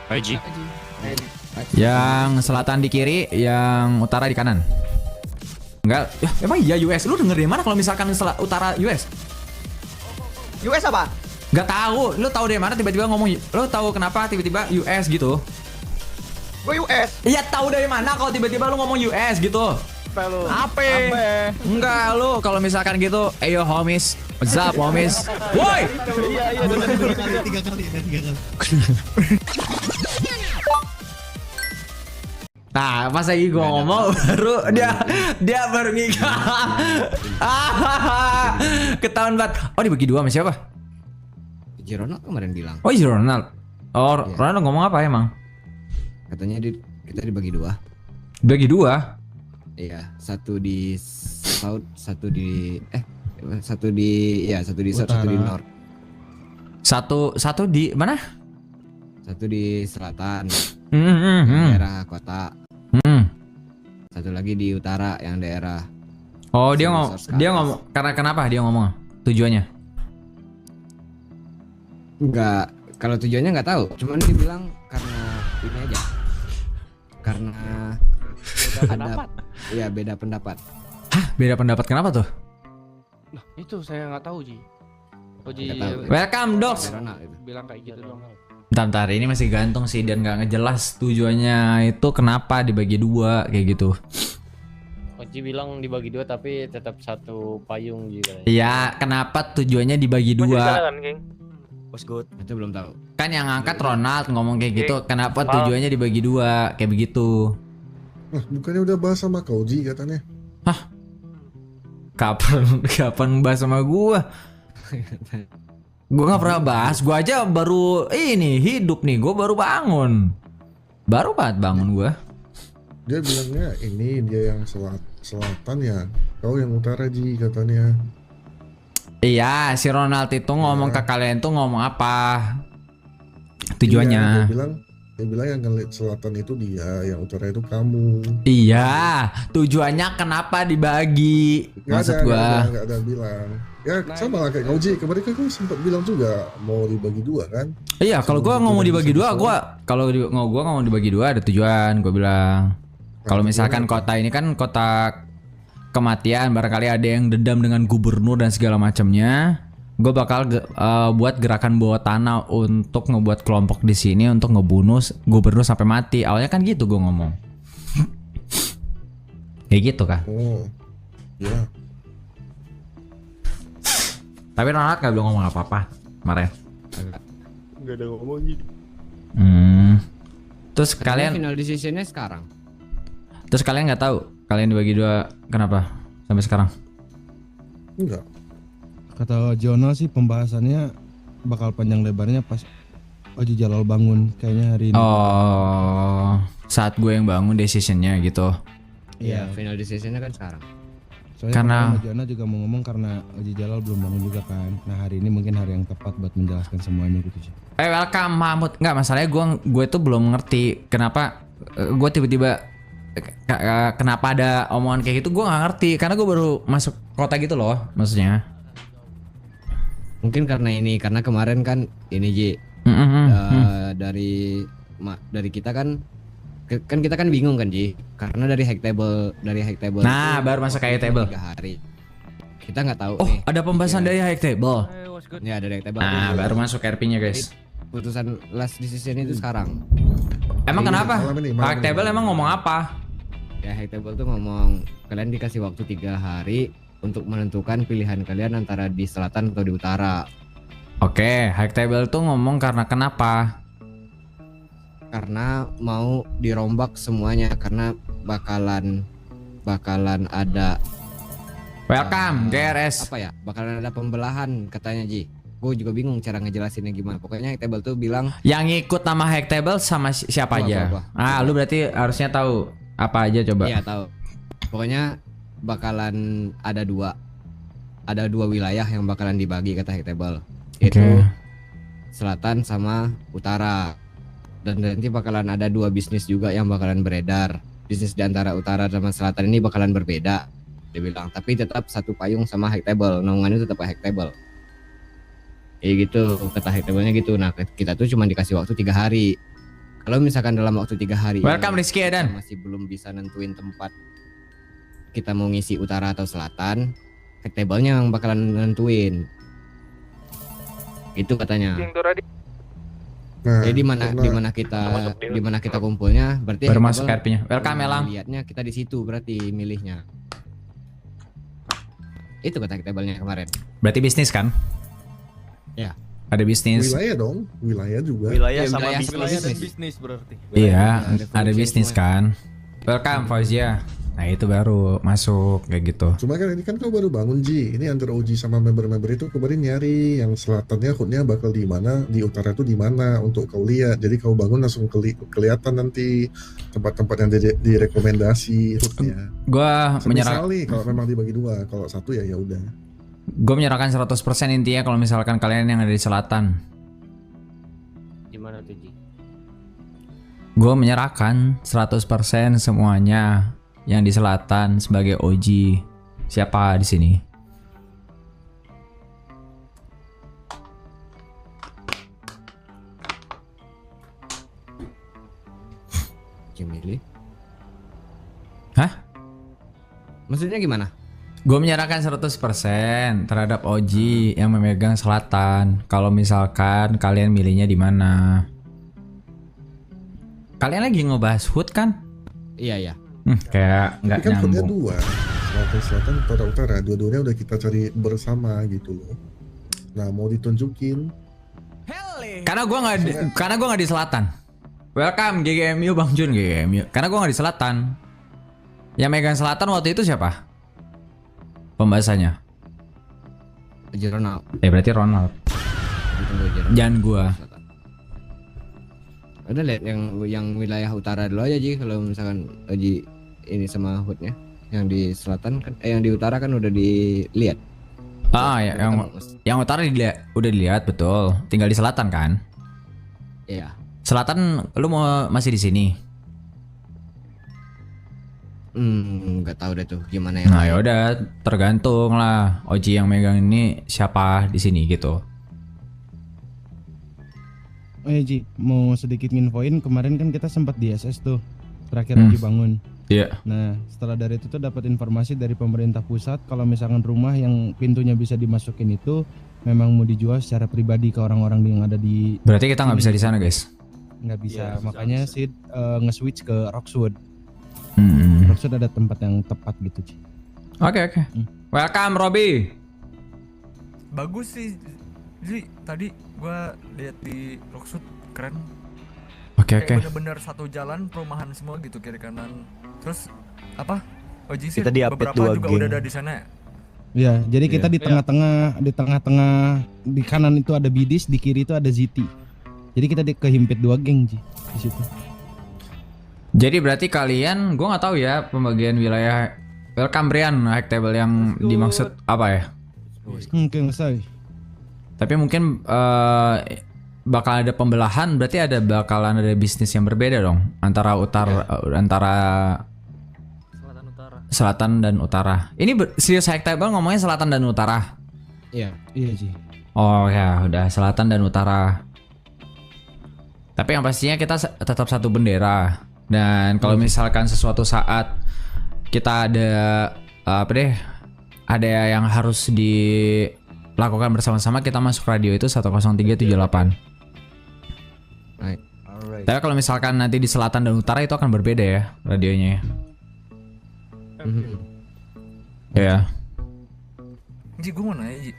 Haji. Yang selatan di kiri, yang utara di kanan. Enggak, ya, emang iya US. Lu denger dari mana kalau misalkan utara US? US apa? Gak tahu. Lu tahu dari mana tiba-tiba ngomong? Lu tahu kenapa tiba-tiba US gitu? Gue US. Iya, tahu dari mana kalau tiba-tiba lu ngomong US gitu? Apa? Enggak, lu kalau misalkan gitu, ayo homies, what's up homies? Woi! Iya. Tiga kali. Nah, pas lagi gua ngomong baru dia baru nikah. Ketahuan banget. Oh, dibagi dua sama siapa? Ronald kemarin bilang. Oh, iya Ronald. Oh, Iya. Ronald ngomong apa emang? Katanya kita dibagi dua. Bagi dua? Iya, satu di south, satu di south, satu di north. Satu di mana? Satu di selatan, Hmm. daerah kota. Satu lagi di utara yang daerah. Oh, dia Resource ke dia atas. ngomong karena kenapa dia ngomong? Tujuannya? Enggak, kalau tujuannya nggak tahu. Cuman dia bilang karena ini aja. Karena beda pendapat. Hah, beda pendapat kenapa tuh? Nah, itu saya nggak tahu, Ji. Ji Nggak tahu. Welcome, Dogs. Ronald itu. bilang kayak gitu dong. Bentar, ini masih gantung sih dan nggak ngejelas tujuannya itu kenapa dibagi dua kayak gitu. Oji bilang dibagi dua tapi tetap satu payung juga. Iya, kenapa tujuannya dibagi dua? Bos good. Itu belum tahu. Kan yang angkat Ronald ngomong kayak gitu, kenapa tujuannya dibagi dua kayak begitu? Nah, bukannya udah bahas sama Koji katanya? Kapan bahas sama gua? Gua nggak pernah bahas, gua aja baru ini hidup nih, gua baru bangun. Baru banget bangun gua. Dia bilangnya ini dia yang selatan ya, kau yang utara Ji katanya. Iya, si Ronald itu ngomong ke kalian tuh ngomong apa? Iya, Tujuannya. dia bilang yang ngeliat selatan itu dia, yang utara itu kamu. Iya, tujuannya kenapa dibagi? Maksud gua. Nggak ada bilang. Ya sama lah kayak Koji, kemarin kan kau sempat bilang juga mau dibagi dua kan? Iya, kalau gua ngomong dibagi dua, gua ngomong dibagi dua ada tujuan, gua bilang. Kalau misalkan kota ini kan kota kematian, barangkali ada yang dendam dengan gubernur dan segala macamnya. Gue bakal buat gerakan bawah tanah untuk ngebuat kelompok di sini untuk ngebunuh gubernur sampai mati. Awalnya kan gitu gue ngomong. Kayak gitu kan. Oh, ya. Tapi Ronald gak belum ngomong apa-apa kemarin. Gak ada ngomong gitu. Terus Katanya kalian final decisionnya sekarang. nggak tahu kalian dibagi dua kenapa sampai sekarang? Enggak. Kata Jono sih pembahasannya bakal panjang lebarnya pas Oji Jalal bangun kayaknya hari ini. Oh, saat gue yang bangun decisionnya gitu. Iya, final decisionnya kan sekarang. Soalnya karena- kemarin Jono juga mau ngomong karena Oji Jalal belum bangun juga kan. Nah hari ini mungkin hari yang tepat buat menjelaskan semuanya gitu sih. Welcome Mahmud. Nggak, masalahnya gue tuh belum ngerti kenapa gue tiba-tiba kenapa ada omongan kayak gitu. Gue nggak ngerti karena gue baru masuk kota gitu loh, maksudnya. Mungkin karena kemarin kan ini Ji dari kita kan kita kan bingung kan Ji, karena dari hack table Nah, itu baru masuk kayak table. 3 hari. Kita nggak tahu Oh, nih. ada pembahasan dari high table. Ya dari hack table. Nah, baru masuk RP-nya guys. Putusan last decision itu sekarang. Emang kenapa? malam ini, High table ini. emang ngomong apa? Ya hack table tuh ngomong kalian dikasih waktu 3 hari untuk menentukan pilihan kalian antara di selatan atau di utara. Oke, high table tuh ngomong karena kenapa? Karena mau dirombak semuanya, karena bakalan ada Welcome GRS. apa ya, bakalan ada pembelahan katanya Ji. Gue juga bingung cara ngejelasinnya gimana. Pokoknya hack table tuh bilang Yang ngikut nama high table sama siapa Gua. aja? Ah, lu berarti harusnya tahu apa aja coba. iya tahu. Pokoknya bakalan ada dua wilayah yang bakalan dibagi kata hack table. Itu Oke. selatan sama utara. Dan nanti bakalan ada 2 bisnis juga yang bakalan beredar. Bisnis di antara utara sama selatan ini bakalan berbeda. Dia bilang, tapi tetap satu payung sama hack table. Naungannya tetap hack table. Kayak gitu, kata hack table-nya gitu. Nah, kita tuh cuma dikasih waktu 3 hari. Kalau misalkan dalam waktu 3 hari Welcome ini Rizky kita Edan. masih belum bisa nentuin tempat kita mau ngisi utara atau selatan, hack table-nya yang bakalan nentuin. Itu katanya. Nah, Jadi karena di mana kita kumpulnya berarti Baru hack masuk table, RP-nya. Welcome Elang. lihatnya kita di situ berarti milihnya. Itu kata hack table-nya kemarin. Berarti bisnis kan? Ya. Ada bisnis. wilayah dong, wilayah juga. Wilayah Iya, sama wilayah bisnis. sama bisnis. Bisnis berarti. Iya, Revolution ada bisnis semua. kan. Welcome Fauzia. Nah itu baru masuk kayak gitu. Cuma kan ini kan kau baru bangun Ji. Ini antara Oji sama member-member itu kemarin nyari yang selatannya HUD-nya bakal di mana, di utara itu di mana untuk kau lihat. Jadi kau bangun langsung kelihatan nanti tempat-tempat yang direkomendasi HUD-nya. Gua Semisal nih kalau memang dibagi dua, kalau satu ya udah. menyerahkan 100% intinya kalau misalkan kalian yang ada di selatan. Gimana tuh Ji? Gue menyerahkan 100% semuanya yang di selatan sebagai OG. Siapa di sini? Milih. Hah? Maksudnya gimana? Gue menyerahkan 100% terhadap OG yang memegang selatan. Kalau misalkan kalian milihnya di mana? Kalian lagi ngebahas HUD kan? Iya. Kayak nggak Tapi kan HUD-nya nyambung. dua, selatan, utara. Dua-duanya udah kita cari bersama gitu loh. Nah mau ditunjukin. Karena gue nggak di selatan. Welcome GGMU Bang Jun GGMU. Karena gue nggak di selatan. Yang megang selatan waktu itu siapa? Pembahasannya. Jurnal. Berarti Ronald. Jangan gua. Udah lihat yang wilayah utara dulu aja Ji, kalau misalkan Ji ini sama HUD-nya. Yang di selatan kan yang di utara kan udah dilihat. Ya, yang utara udah dilihat betul. Tinggal di selatan kan? Iya. Selatan lu mau masih di sini? Nggak tahu deh tuh gimana yang Nah, lain. ya udah tergantung lah OG yang megang ini siapa di sini gitu. Oh ya Ji, mau sedikit nginfoin, kemarin kan kita sempat di SS tuh terakhir Ji bangun. Iya. Nah setelah dari itu tuh dapat informasi dari pemerintah pusat kalau misalkan rumah yang pintunya bisa dimasukin itu memang mau dijual secara pribadi ke orang-orang yang ada di. Berarti kita nggak bisa di sana, guys. Nggak bisa, Iya, makanya Sid nge-switch ke Roxwood. Hmm. Roxwood ada tempat yang tepat gitu Ji. Oke. Welcome Robby. Bagus sih Ji, tadi gua lihat di Rockwood keren. Oke. Kayak bener-bener satu jalan perumahan semua gitu kiri kanan. Terus apa? OG sih Kita di-update beberapa 2 juga geng. udah ada di sana ya. Ya, jadi kita di tengah-tengah, di kanan itu ada Bidis, di kiri itu ada Ziti. Jadi kita kehimpit 2 geng Ji di situ. Jadi berarti kalian, gua nggak tahu ya pembagian wilayah. Welcome Brian, hack table yang dimaksud apa ya? Oke, selesai. Tapi mungkin bakal ada pembelahan, berarti bakalan ada bisnis yang berbeda dong antara antara selatan dan utara. Ini serius hack table ngomongnya selatan dan utara. Iya. Iya Ji. Oh ya, udah selatan dan utara. Tapi yang pastinya kita tetap satu bendera. Dan kalau misalkan sesuatu saat kita ada ada yang harus dilakukan bersama-sama, kita masuk radio itu 10378. Baik. Alright. Tapi kalau misalkan nanti di selatan dan utara itu akan berbeda ya radionya ya. Ya. Ji, gua mau nanya Ji.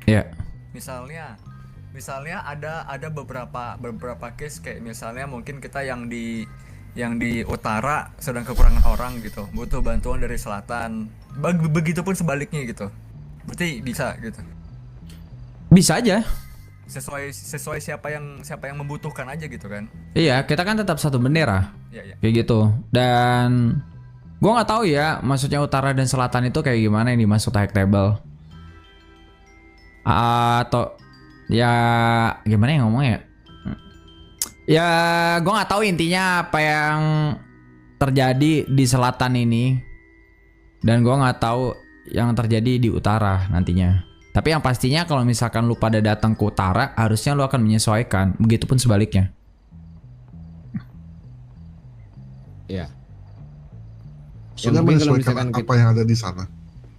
Ya. Misalnya ada beberapa case kayak misalnya mungkin kita yang di utara sedang kekurangan orang gitu, butuh bantuan dari selatan. Begitupun sebaliknya gitu. Berarti bisa gitu. Bisa aja. Sesuai siapa yang membutuhkan aja gitu kan. Iya, kita kan tetap satu bendera. Iya. Kayak gitu. Dan gua nggak tahu ya, maksudnya utara dan selatan itu kayak gimana yang dimaksud hack table. Atau ya gimana ya ngomongnya? Ya, gua nggak tahu intinya apa yang terjadi di selatan ini. Dan gua nggak tahu yang terjadi di utara nantinya. Tapi yang pastinya kalau misalkan lu pada datang ke utara, harusnya lu akan menyesuaikan. Begitupun sebaliknya. Iya. Soalnya mungkin kalau menyesuaikan misalkan apa yang ada di sana.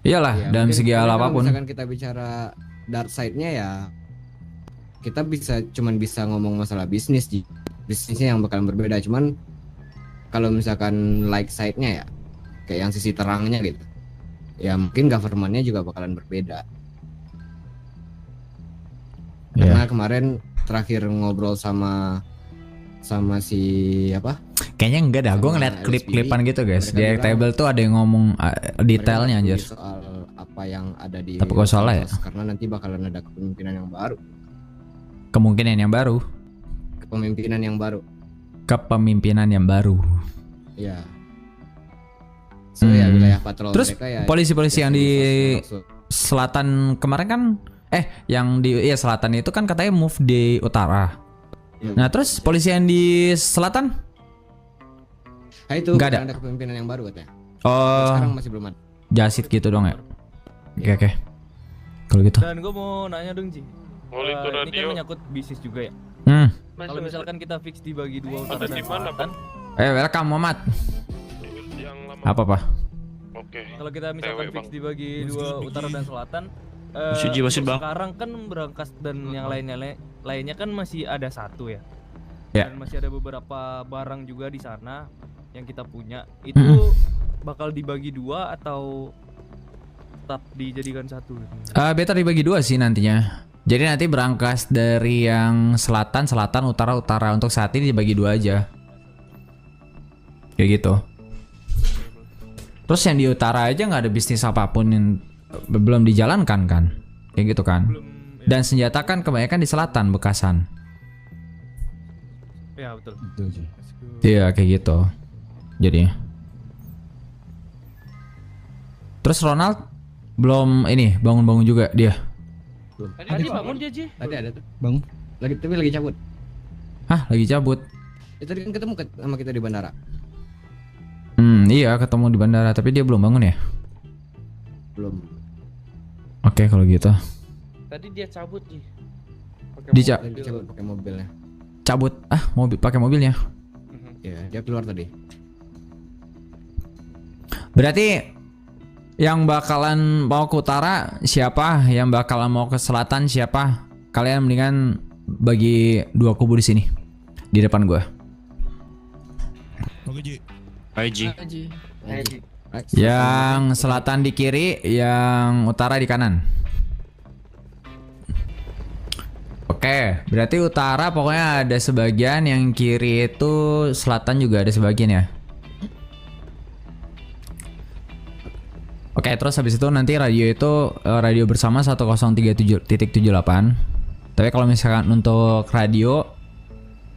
Iyalah, Ya, dalam mungkin segi hal kalau apapun. misalkan kita bicara dark side-nya ya, kita cuman bisa ngomong masalah bisnisnya yang bakalan berbeda. Cuman kalau misalkan light side-nya ya, kayak yang sisi terangnya gitu, ya mungkin government-nya juga bakalan berbeda. Iya. Karena kemarin terakhir ngobrol sama si apa? Kayaknya enggak dah, gue Sama ngeliat LSPD, klip-klipan gitu guys. mereka Di bilang- table tuh ada yang ngomong detailnya Mereka anjir. peduli soal apa yang ada di Tapi kok salah ya? Santos, karena nanti bakalan ada kepemimpinan yang baru. Kemungkinan yang baru. Kepemimpinan yang baru. Kepemimpinan yang baru. Ya. So ya Hmm. wilayah patrol Terus mereka ya. polisi-polisi yang di Rasul. selatan kemarin kan yang di selatan itu kan katanya move di utara. Ya. Nah, terus polisi yang di selatan? Nah, itu Nggak ada. ada kepemimpinan yang baru katanya. Oh, Sekarang masih belum ada. jasit gitu dong ya. Oke. Kalau gitu. Dan gue mau nanya dong Ji. Ini kan menyangkut bisnis juga ya. Kalau misalkan kita fix dibagi dua utara dan selatan, Welcome Muhammad. Apa pak? kalau kita misalkan fix dibagi dua utara dan selatan, sekarang kan berangkas dan yang lainnya kan masih ada satu ya. Ya. Dan masih ada beberapa barang juga di sana yang kita punya. Itu bakal dibagi dua atau tetap dijadikan satu? Better dibagi dua sih nantinya. Jadi nanti berangkas dari yang selatan, utara. Untuk saat ini dibagi dua aja. Kayak gitu. Terus yang di utara aja nggak ada bisnis apapun yang belum dijalankan kan? Kayak gitu kan? Dan senjata kan kebanyakan di selatan, bekasan. Ya betul. Betul sih. Iya kayak gitu. Jadi. Terus Ronald belum ini bangun-bangun juga dia. Tadi bangun dia Ji. Tadi ada tuh. Bangun. Tapi lagi cabut. Hah, lagi cabut. Itu tadi kan ketemu sama kita di bandara. Iya ketemu di bandara tapi dia belum bangun ya. Belum. Oke kalau gitu. Tadi dia cabut Ji. Lagi cabut pakai mobilnya. Cabut pakai mobilnya. Ya, dia keluar tadi. Berarti yang bakalan mau ke utara siapa? Yang bakalan mau ke selatan siapa? Kalian mendingan bagi dua kubu di sini. Di depan gua. Oke Ji. Yang selatan di kiri, yang utara di kanan. Oke, berarti utara pokoknya ada sebagian, yang kiri itu selatan juga ada sebagian ya. Oke, terus habis itu nanti radio itu radio bersama 1037.78. Tapi kalau misalkan untuk radio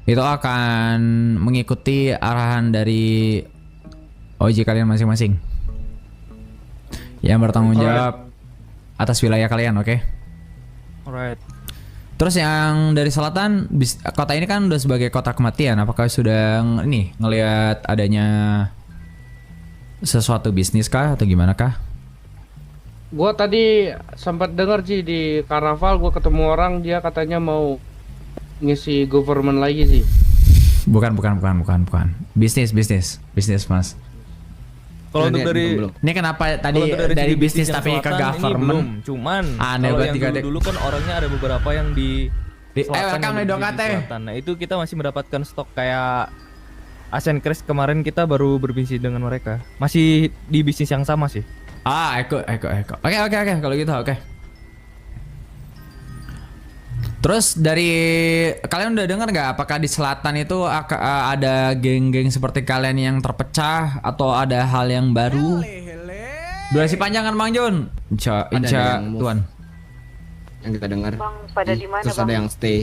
itu akan mengikuti arahan dari OJ kalian masing-masing. Yang bertanggung jawab atas wilayah kalian, oke? Alright. Terus yang dari selatan, kota ini kan udah sebagai kota kematian. Apakah sudah ngelihat adanya sesuatu bisnis kah atau gimana kah? Gua tadi sempat dengar Ji di karnaval, gua ketemu orang dia katanya mau ngisi government lagi sih. Bukan. Bisnis mas. Kalau untuk Belum, dari belum. Ini kenapa tadi kalau untuk dari segi bisnis yang tapi ke selatan ini government? belum. Cuman Aneh kalau banget yang tiga dek. dulu kan orangnya ada beberapa yang di selatan welcome yang nih dong, berdiri di Kate. selatan. Nah itu kita masih mendapatkan stok kayak Asian Crest kemarin kita baru berbisnis dengan mereka. Masih di bisnis yang sama sih. Eko. Oke. Kalau gitu oke. Terus dari kalian udah dengar nggak? Apakah di selatan itu ada geng-geng seperti kalian yang terpecah atau ada hal yang baru? Durasi panjang kan Bang Jun? Insya yang move. Tuan. Yang kita dengar. Bang, pada di mana, Terus Bang? ada yang stay.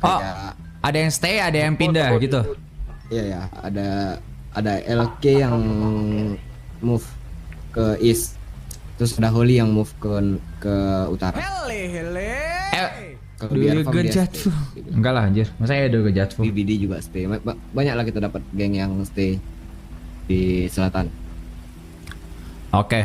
Oh, Kayak- ada yang stay, ada yang pindah gitu. Iya ya, ada LK yang move ke east. Terus ada Holly yang move ke utara. Kalau di Arfam dia Gejatfu. stay. Enggak lah anjir. Masa ada Gejatfu? BBD juga stay. Banyak lah kita dapat geng yang stay di selatan. Oke.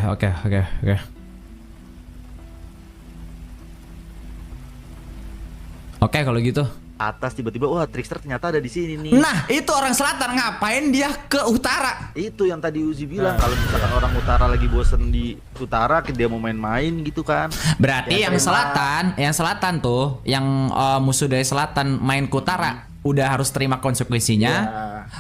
Oke kalau gitu. atas tiba-tiba wah Trickster ternyata ada di sini nih. Nah, itu orang selatan ngapain dia ke utara? Itu yang tadi Uzi bilang kalau misalkan orang utara lagi bosen di utara dia mau main-main gitu kan. Berarti Ya, yang selatan tuh, yang musuh dari selatan main ke utara udah harus terima konsekuensinya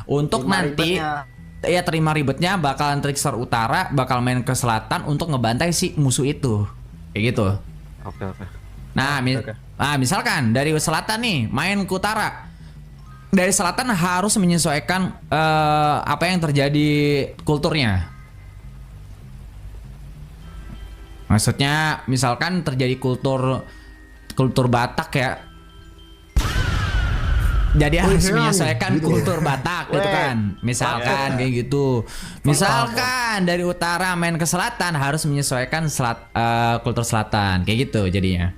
untuk terima nanti ribetnya. terima ribetnya bakalan Trickster utara bakal main ke selatan untuk ngebantai si musuh itu. Kayak gitu. Oke. Nah, misalkan dari selatan nih main ke utara. Dari selatan harus menyesuaikan apa yang terjadi kulturnya. Maksudnya misalkan terjadi kultur Batak ya. Jadi harus menyesuaikan kultur Batak gitu kan. Misalkan kayak gitu. Misalkan dari utara main ke selatan harus menyesuaikan kultur selatan kayak gitu jadinya.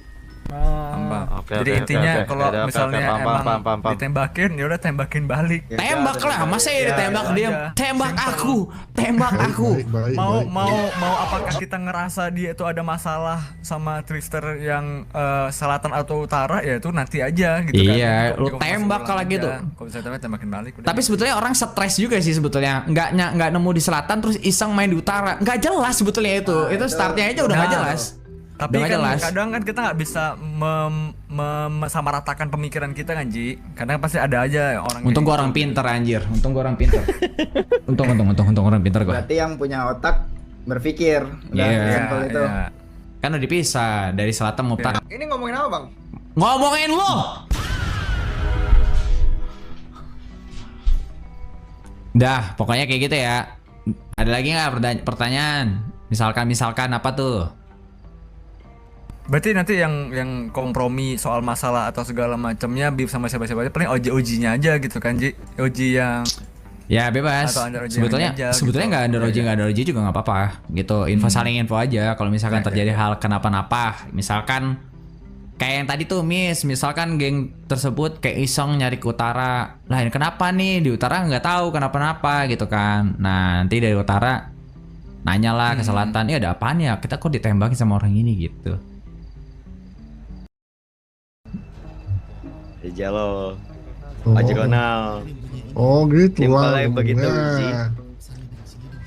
Jadi intinya kalau misalnya emang ditembakin ya udah tembakin balik. Tembak lah, masa ya ditembak dia? Tembak aku. Mau apakah kita ngerasa dia itu ada masalah sama Trickster yang selatan atau utara ya itu nanti aja gitu kan. Iya, lu tembak kalau gitu. Kalau misalnya tembakin balik udah. Tapi sebetulnya orang stres juga sih sebetulnya. Nggak nemu di selatan terus iseng main di utara. Nggak jelas sebetulnya itu. Itu startnya aja udah nggak jelas. Tapi kan kadang kan kita nggak bisa samaratakan pemikiran kita kan Ji. Karena pasti ada aja orang. Untung gua orang pinter anjir. Untung orang pinter orang pinter gua. Berarti yang punya otak berpikir. Udah simpel itu. Kan udah dipisah dari selatan mau utara. Ini ngomongin apa Bang? Ngomongin lo. Dah, pokoknya kayak gitu ya. Ada lagi nggak pertanyaan? Misalkan apa tuh? Berarti nanti yang kompromi soal masalah atau segala macamnya beef sama siapa-siapa aja paling OJ-nya aja gitu kan Ji. OJ yang ya bebas. Sebetulnya nggak ada OJ nggak ada OJ juga nggak apa-apa gitu. Saling info aja. Kalau misalkan terjadi hal kenapa-napa, misalkan kayak yang tadi tuh misalkan geng tersebut kayak iseng nyari ke utara. Lah ini kenapa nih di utara nggak tahu kenapa-napa gitu kan. Nah nanti dari utara nanyalah ke selatan, ada apaan ya? Kita kok ditembakin sama orang ini gitu. Jalo. Ajagonal. Oh gitu. Simpelnya begitu sih.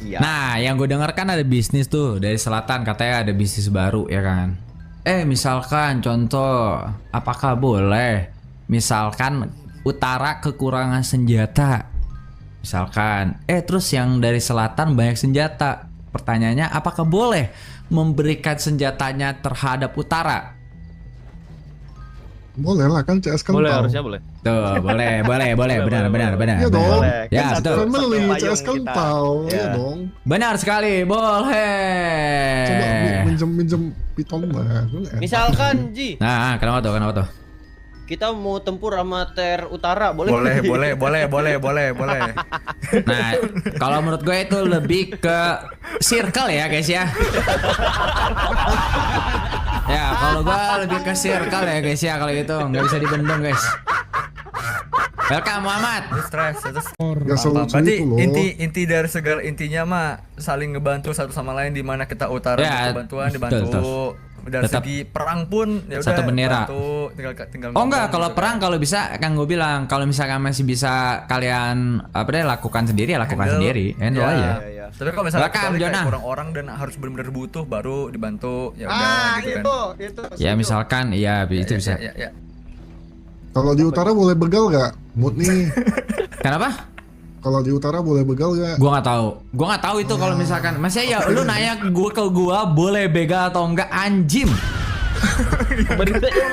Iya. Nah, yang gue denger kan ada bisnis tuh dari selatan, katanya ada bisnis baru ya kan. Misalkan contoh, apakah boleh misalkan utara kekurangan senjata? Misalkan, terus yang dari selatan banyak senjata. Pertanyaannya, apakah boleh memberikan senjatanya terhadap utara? Boleh lah kan CS kental. Boleh, harusnya boleh. Tuh, boleh, benar. Iya dong. Ya, betul. Family CS kental, ya dong. Benar sekali, boleh. Coba minjem piton lah. Misalkan Ji, Nah, kenapa tuh? kita mau tempur sama ter utara, boleh? Boleh. Nah, kalau menurut gue itu lebih ke circle ya guys ya. Ya, kalau gue lebih ke circle ya guys ya, kalau gitu nggak bisa dibendung guys. Welcome Muhammad. Stres. Berarti inti dari segala intinya mah saling ngebantu satu sama lain, di mana kita utara Ya, butuh bantuan dibantu. betul. Dari Tetap segi perang pun ya udah satu bendera. bantu, tinggal Oh enggak, ngomong kalau gitu perang kalau bisa kan gue bilang kalau misalkan masih bisa kalian lakukan sendiri ya lakukan sendiri, handle aja. Tapi kalau misalnya Welcome, kayak Jonah. kurang orang dan harus benar-benar butuh baru dibantu ya udah gitu kan. Itu. Ya misalkan iya itu bisa. Ya. Kalau di utara boleh begal nggak? Mood nih. Kenapa? Kalau di utara boleh begal nggak? Gua nggak tahu itu kalau misalkan masih ya lu nanya gua boleh begal atau enggak anjim.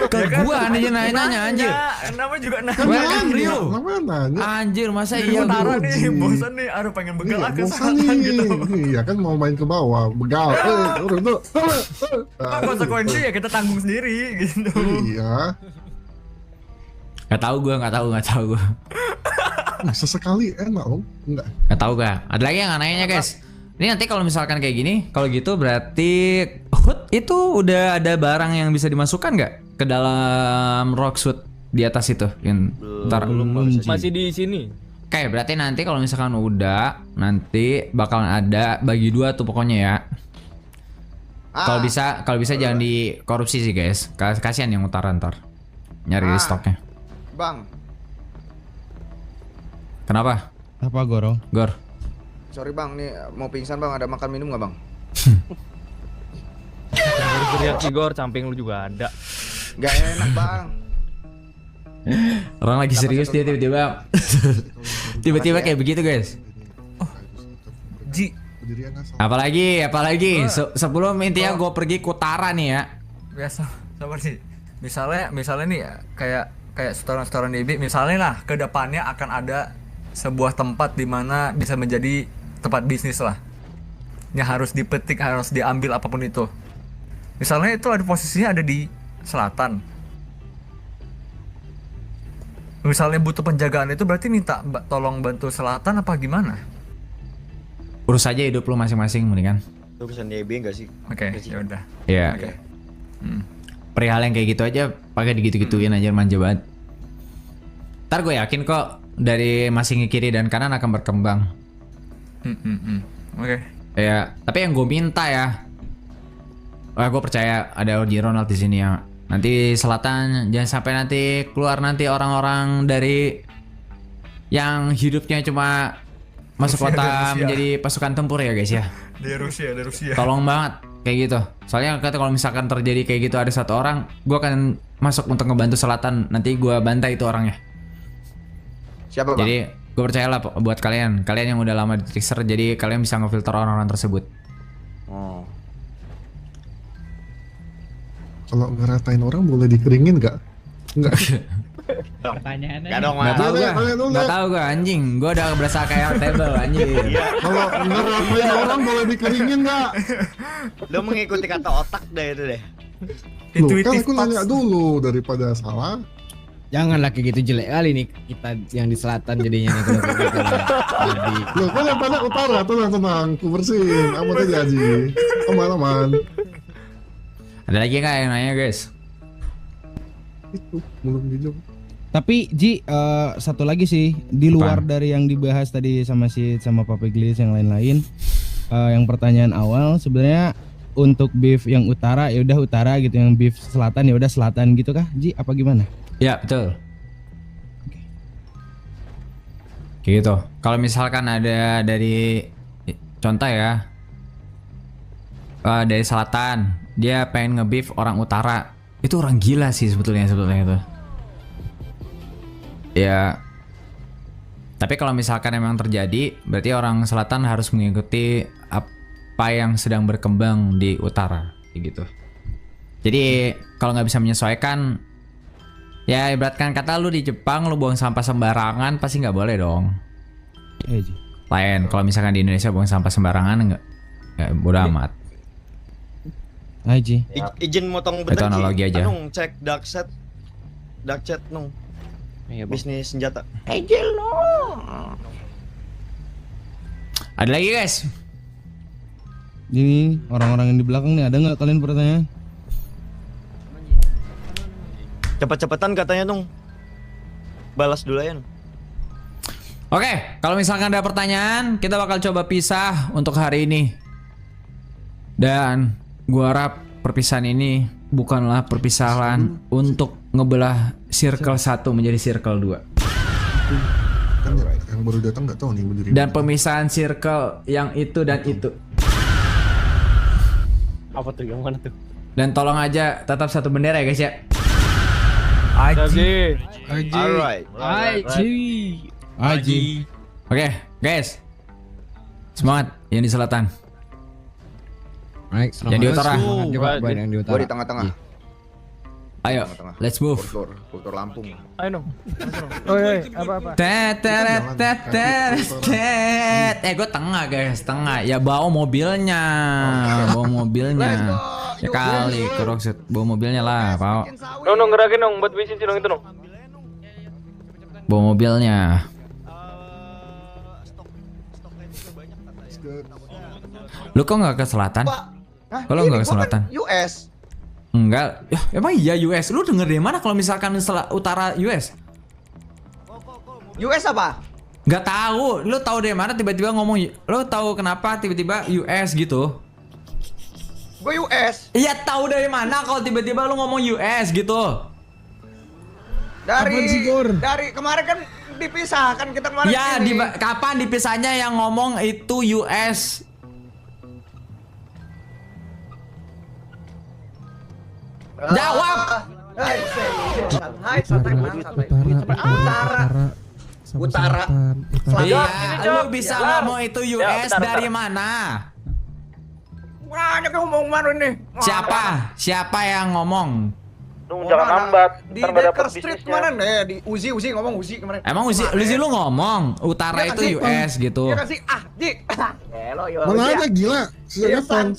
Ke gua nih nanya anjir. Namanya juga nanya. Welcome Rio. Namanya nanya. Anjir masa Di iya utara bro. nih, bosan nih, aduh pengen begal ke bosan selatan nih. gitu. Iya kan mau main ke bawah, begal. Apa konsekuensi ya kita tanggung sendiri gitu. Iya. Nggak tahu gua. Sesekali enak loh. Enggak. Nggak tahu gak? Ada lagi yang nanya guys. Ini nanti kalau misalkan kayak gini, kalau gitu berarti hood itu udah ada barang yang bisa dimasukkan nggak ke dalam rock suit di atas itu? Yang ntar Masih di sini. Oke, berarti nanti kalau misalkan udah, nanti bakalan ada bagi dua tuh pokoknya ya. Kalau bisa jangan dikorupsi sih guys. Kasihan yang utara ntar nyari di stoknya. Bang, Kenapa? Apa Goro? Gor. sorry bang, nih mau pingsan bang, ada makan minum nggak bang? Teriak Igor, camping lu juga ada. Gak enak bang. Orang lagi serius dia tiba-tiba tiba-tiba kayak begitu guys. Ji, Apalagi sebelum intinya gue pergi ke utara nih ya. biasa sabar sih. Misalnya nih kayak setoran-setoran DB, misalnya lah ke depannya akan ada sebuah tempat di mana bisa menjadi tempat bisnis lah. Yang harus dipetik, harus diambil apapun itu. Misalnya itu ada posisinya ada di selatan. Misalnya butuh penjagaan itu berarti minta tolong bantu selatan apa gimana? Urus aja hidup lu masing-masing mendingan. Lu pesan DB nggak sih? Oke, ya udah. Iya. Oke. Perihal yang kayak gitu aja pakai digitu-gituin aja, manja banget. Ntar gue yakin kok dari masing kiri dan kanan akan berkembang. Oke. Ya, tapi yang gue minta ya, gue percaya ada Oji Ronald di sini ya. Nanti selatan jangan sampai nanti keluar nanti orang-orang dari yang hidupnya cuma masuk kota menjadi pasukan tempur ya guys ya. Dari Rusia. Tolong banget kayak gitu. Soalnya kata kalau misalkan terjadi kayak gitu ada satu orang, gue akan masuk untuk ngebantu selatan. Nanti gue bantai itu orangnya. Siapa bang? Jadi gue percayalah buat kalian yang udah lama di Trickster, jadi kalian bisa ngefilter orang-orang tersebut. Oh. Kalau ngeratain orang boleh dikeringin nggak? Nggak. Pertanyaannya. Gak dong Nggak mas. tahu gue, boleh. nggak tahu gue anjing. Gue udah berasa kayak table anjing. Kalau ngeratain orang boleh dikeringin nggak? Lu mengikuti kata otak deh itu deh. Loh, kan Intuitif aku nanya dulu daripada salah. Janganlah kayak gitu, jelek kali nih kita yang di selatan jadinya nih kalau kayak gitu. Jadi Loh, kan yang tanya utara, tenang, ku bersihin. Aman aja Ji. Aman. Ada lagi nggak yang nanya guys? Itu belum dijawab. Tapi Ji, satu lagi sih di luar dari yang dibahas tadi sama Pak Peglis yang lain-lain, yang pertanyaan awal sebenarnya untuk beef yang utara ya udah utara gitu, yang beef selatan ya udah selatan gitu kah Ji, apa gimana? Ya betul. Kayak gitu. Kalau misalkan ada dari contoh ya, dari selatan dia pengen nge-beef orang utara, itu orang gila sih sebetulnya itu. Ya. Tapi kalau misalkan emang terjadi, berarti orang selatan harus mengikuti apa yang sedang berkembang di utara, kayak gitu. Jadi kalau nggak bisa menyesuaikan, ya ibaratkan kata lu di Jepang lu buang sampah sembarangan pasti nggak boleh dong. Lain kalau misalkan di Indonesia buang sampah sembarangan nggak bodo amat. Ji. Izin motong Itu analogi aja. Nung cek dark chat nung. Iya, Bisnis senjata. Ada lagi guys? Ini orang-orang yang di belakang nih, ada nggak kalian pertanyaan? Cepet-cepetan katanya nung. Balas dulu ya. Oke, kalau misalkan ada pertanyaan, kita bakal coba pisah untuk hari ini. Dan gua harap perpisahan ini bukanlah perpisahan untuk ngebelah circle 1 menjadi circle 2. Kan yang baru datang nggak tahu nih berdiri. Dan pemisahan circle yang itu dan itu. Apa tuh, yang mana tuh? Dan tolong aja tetap satu bendera ya guys ya. Aji. Alright. Aji. Oke, guys. Semangat yang di selatan. Baik, Yang di utara. Semangat juga buat yang di utara. Gua di tengah-tengah. Ayo, let's move. Kultur Lampung. Ayo dong. Apa-apa? Gue tengah guys, tengah. Ya bawa mobilnya, Ya kali, kerokset. Bawa mobilnya lah, Pak. Nong gerakin dong buat bisnis dong itu dong. Bawa mobilnya. Lu kok nggak ke selatan? Kok lu nggak ke selatan? US. Enggak, ya emang iya US. Lu denger dari mana kalau misalkan utara US? US apa? Nggak tahu. Lu tahu dari mana tiba-tiba ngomong? Lu tahu kenapa tiba-tiba US gitu? Gue US. Iya tahu dari mana kalau tiba-tiba lu ngomong US gitu? Dari kemarin kan dipisahkan kita kemarin. Ya, kapan dipisahnya yang ngomong itu US? Jawab. Hai, santai. Utara. Iya, lu bisa ngomong itu US dari mana? Banyak yang ngomong baru ini. Siapa yang ngomong? Jangan lambat. Di Decker Street kemarin di Uzi ngomong Uzi kemarin. Emang Uzi lu ngomong utara itu US gitu. Iya kan sih? Ji. Mana ada gila? Sejak kapan?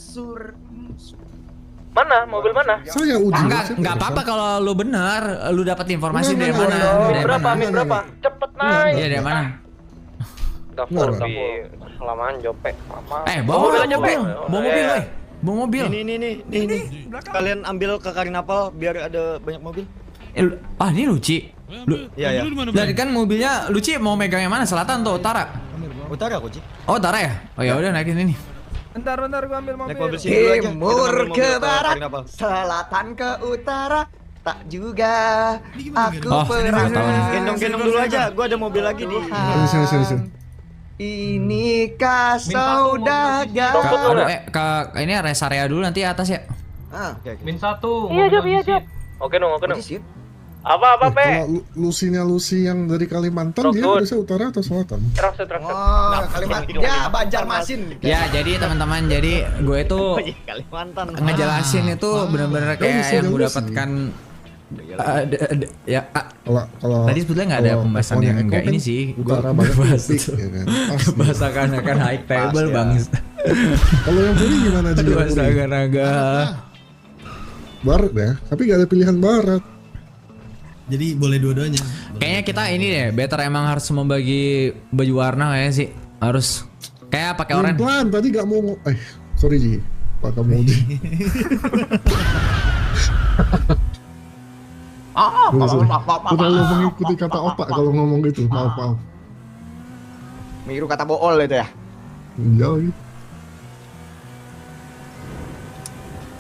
Mana? Mobil mana? Saya uji. Enggak apa-apa kalau lu bener, lu dapat informasi dari mana? Amin berapa? Cepet naik. Iya, dari mana? Dapur kelamaan Jope. Bawa mobil. Bawa mobil. Ini. Kalian ambil ke Karnapal biar ada banyak mobil. Ini Luci. Iya. Dari kan mobilnya Luci mau megang yang mana? Selatan atau utara? Utara, Koji. Oh, utara ya? Oh ya udah naikin ini. Bentar gua ambil mobil. Naik mobil sini dulu aja. Timur ke barat, Karnapal. selatan ke utara, tak juga aku pernah. Gendong dulu aja. Gua ada mobil lagi di. Sini. Inikah saudagar? Ini rest area dulu nanti atas ya. Min 1. Iya, Job. Oke dong. Apa, Pe? Kalau Lucy yang dari Kalimantan dia biasanya utara atau selatan? Trakse. Oh, Kalimantan. Ya, Banjarmasin. Ya, jadi teman-teman, gue itu Kalimantan. ngejelasin itu benar-benar kayak yang gue dapatkan. Kalau Tadi sebetulnya nggak ada pembahasan yang enggak ini sih. Utara banget bahas itu. bahasa kan high table bang. Kalau yang Puri gimana aja? Bahasa agak barat ya, tapi nggak ada pilihan barat. Jadi boleh dua-duanya. Kayaknya kita ini deh, better emang harus membagi baju warna kayaknya sih. Harus kayak pakai oranye. Pelan tadi nggak mau. Sorry Ji, Pak kamu Ji. Terlalu mengikuti kata otak kalau ngomong gitu. Maaf. Miru kata bool itu ya. Iya lagi.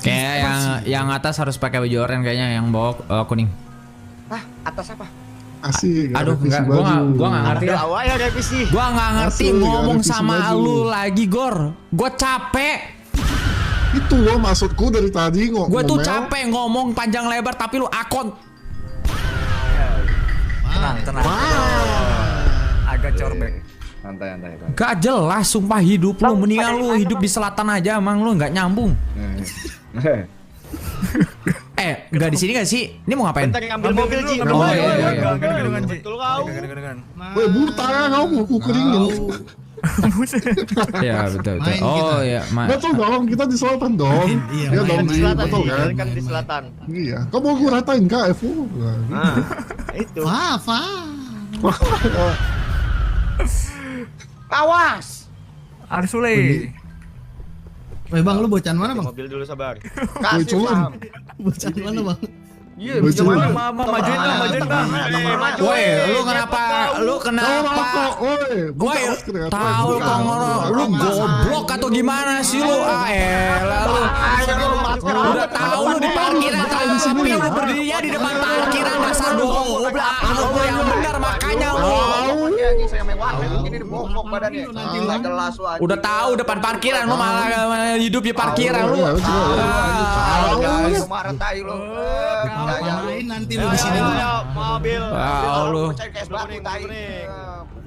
Kayak yang atas harus pakai baju oranye kayaknya, yang bawah kuning. Atas apa? Asik. Aduh, enggak, gua nggak ngerti. Awalnya revisi. Gua nggak ngerti Asli, ngomong revisi sama baju. lu lagi, Gor. Gua capek. Itu loh maksudku dari tadi Gue tuh capek ngomong panjang lebar tapi lu akon. Tenang. Agak corbek. Santai. Gak jelas sumpah hidup lu. Mendingan lu hidup di selatan aja, emang lu nggak nyambung. Nggak di sini nggak sih? Ini mau ngapain? Bentar ngambil mobil Ji. Oh, iya. Betul kau. Weh, buta kamu ku keringin. Ya betul. Oh ya, Betul dong, kita di selatan dong. Iya dong, Di selatan betul Ji, kan? kan di selatan. Iya, kamu mau gue ratain kak, Evo? Nah, itu. Awas. Arsule. Weh bang, lu bocan mana bang? Mobil dulu sabar. Woi, culun. Bocan mana bang? Iya, Woi, bisa culun. majuin bang. Woi, lu kenapa? Woi, tahu kok lu goblok atau gimana sih lu? Elah lu. Udah tahu lu di parkiran tapi lu berdirinya di depan parkiran dasar goblok. Lu yang benar makanya lu. Saya mewah, begini bongkok badannya. Nggak jelas lu. Udah tahu depan parkiran lu malah hidup di parkiran lu. Marah tai lu. Main nanti lu di sini lu. Mobil. Lu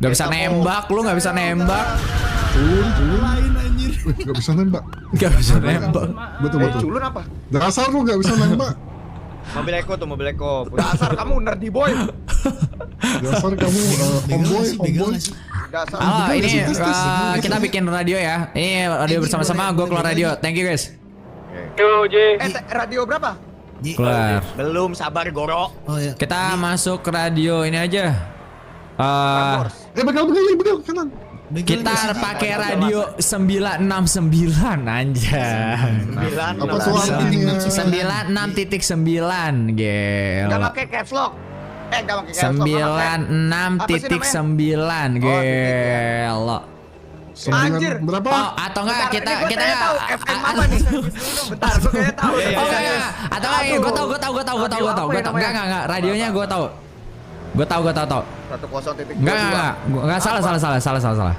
nggak bisa nembak, lu nggak bisa nembak. Main anjir. Gak bisa nembak. Nggak bisa nembak. Betul. Culun apa? Dasar lu gak bisa nembak. Mobil Eko tuh, mobil Eko. Dasar kamu nerdy boy. Dasar kamu homeboy. Dasar. Ini kita bikin radio ya. Ini radio bersama-sama, gue keluar radio. Thank you guys. Yo, Ji. Radio berapa? Keluar. Belum, sabar Goro. Oh ya. Kita masuk ke radio ini aja. Begal kanan. Kita pakai radio 969 anjay. 96.9 gel. Enggak pakai caps lock. Enggak pakai caps lock. 96.9 gel. Anjir. Berapa? Oh, atau enggak kita tahu FM apa nih? Bentar, gue kayaknya tahu. Oh iya. Atau enggak gue tahu. Enggak. Radionya gue tahu. Gue tahu. 10.22. Enggak salah.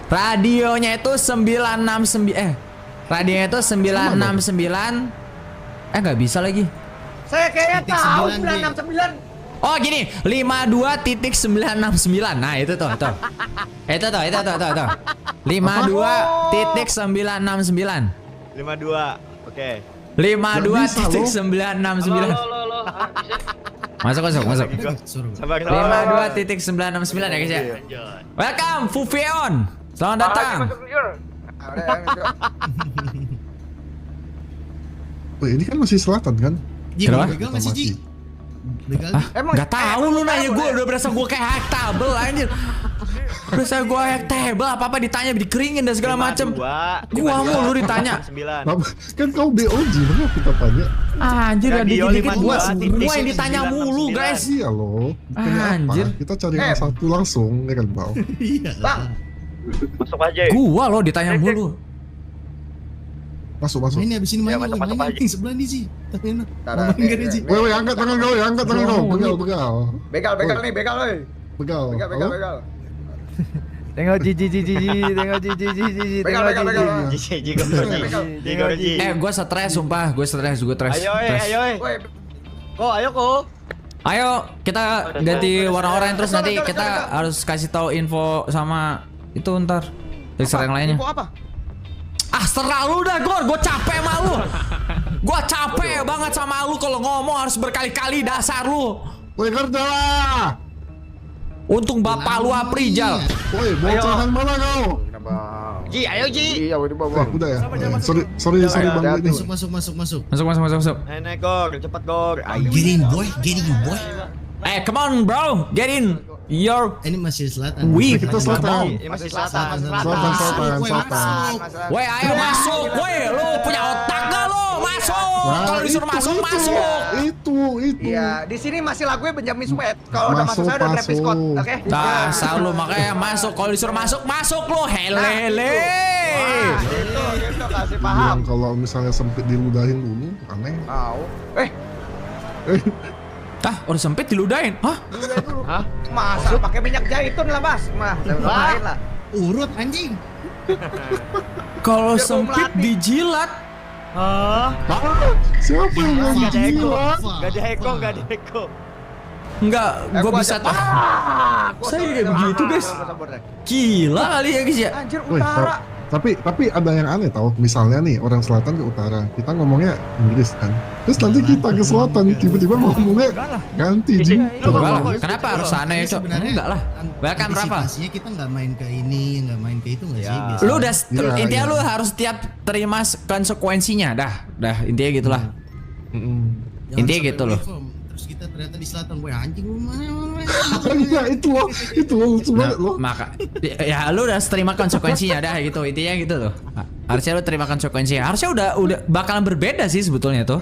Radionya itu 969 radionya itu 969. Nggak bisa lagi. Saya kayaknya tahu 969. Oh gini, 52.969. Nah itu tuh. Itu tuh. 52.969. 52. Oke. 52.969. Masuk. Sabar. 52.969 ya guys ya. Welcome Fufion. Selamat datang. Oh, ini kan masih selatan kan? Kenapa? Begal masih Ji. Begal. Gak tahu lu nanya gue, udah berasa gue kayak hack tabel anjir. Berasa gue hack tabel, apa-apa ditanya dikeringin dan segala macem. Gua mulu ditanya. 9. Kan kau BOG, mana kita tanya? Anjir ya Radio dikit-dikit 52, gua titik yang ditanya 969. mulu guys. Iya loh. Bukannya Anjir. apa? Kita cari yang satu langsung, ya kan Bang? Bang, Masuk aja. Gua loh ditanya mulu. Masuk. Ini abis ini Ya, main masuk aja. yang sebelah nih sih. Tapi enak. Tada, Enggak ada Ji. Woi, angkat tangan kau, angkat tangan kau. Begal. begal nih, begal oi. Begal. Begal. Tengok Ji. Begal. Gua stres sumpah, gue stres. Ayo. Ayo kita ganti warna oranye terus nanti kita harus kasih tahu info sama itu ntar research yang lainnya. Info apa? Serah lu dah gue capek sama lu. Gue capek banget sama lu kalau ngomong harus berkali-kali dasar lu. Woi, kerja lah. Untung bapak lu Aprijal. Woi, bocahan mana kau? Ji, ayo Ji. Iya, udah bawa. Udah ya. Sorry Bang ini. Masuk. Masuk. Naik Gor, cepat Gor. Get in boy. Come on bro, get in. Ini masih selatan. Wih, Kita selatan. Ini masih selatan. Selatan. Woi ayo masuk, woi lu punya otak gak lu? Masuk. Kalau disuruh masuk. Itu. Iya, di sini masih lagunya Benjamin Sweat. Kalau udah masuk saya udah Travis Scott, oke? Dasar lu makanya masuk. Kalau disuruh masuk lu. Hele. Gitu kasih paham. Yang kalau misalnya sempit diludahin dulu, aneh. Tahu. Udah sempit diludahin. Hah? Masa pakai minyak zaitun lah, Mas. Lain lah. Urut anjing. Kalau sempit dijilat. Siapa yang gila? Gak ada Eko. Enggak, gua bisa tahu. Saya kayak begitu, guys. Gila kali ya, guys ya. Anjir Woi, utara. tapi ada yang aneh tau. Misalnya nih orang selatan ke utara, kita ngomongnya Inggris kan. Terus nanti kita ke selatan tiba-tiba ngomongnya ganti Ji. Kenapa harus aneh, Cok? Enggak lah. Welcome berapa? Antisipasinya kita nggak main ke ini, nggak main ke itu nggak sih? Biasa. Lu udah intinya iya. lu harus tiap terima konsekuensinya. Dah intinya gitulah. Jangan Intinya sampai gitu loh. reform. Terus kita ternyata di selatan, boy anjing lu mana? Iya itu loh Nah, maka ya lu udah terima konsekuensinya dah gitu. Intinya gitu loh. Harusnya lu terima konsekuensinya. Harusnya udah bakalan berbeda sih sebetulnya tuh.